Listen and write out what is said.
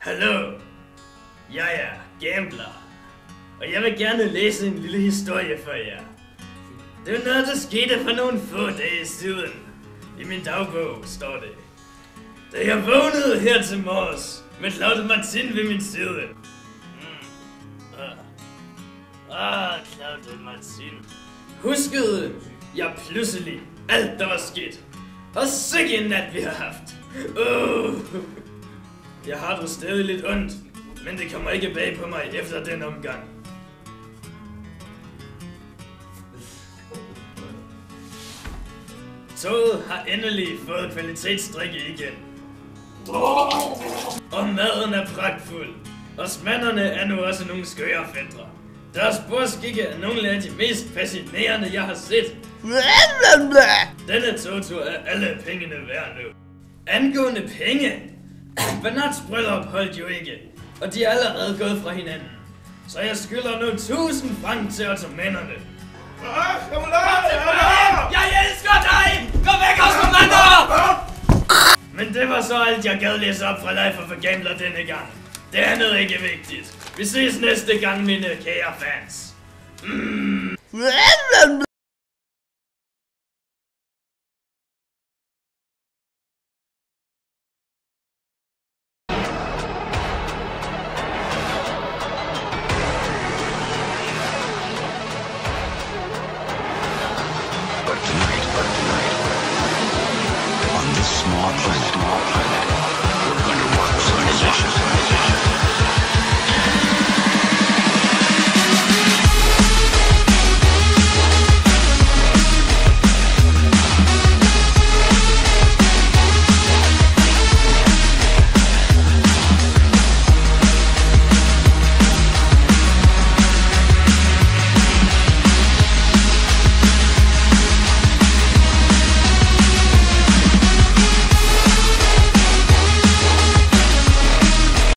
Hallo, jeg er Gambler, og jeg vil gerne læse en lille historie for jer. Det var noget, der skete for nogle få dage siden. I min dagbog står det. Da jeg vågnede her til morges med Claude Martin ved min side. Claude Martin. Huskede jeg pludselig alt, der var sket. Og sikke en nat, vi har haft. Jeg har det stadig lidt ondt, men det kommer ikke bag på mig efter den omgang. Toget har endelig fået kvalitetsdrikke igen. Og maden er pragtfuld. Og smanderne er nu også nogle skøre fætre. Deres bordskikke er nogle af de mest fascinerende, jeg har set. Denne togtur er alle pengene værd nu. Angående penge. Bernards bryllup holdt jo ikke, og de er allerede gået fra hinanden. Så jeg skylder nu 1000 franc til ottomanerne. Jeg elsker dig! Gå væk, ottomaner! Men det var så alt, jeg gad læse op fra Life of a Gambler denne gang. Det andet er ikke vigtigt. Vi ses næste gang, mine kære fans.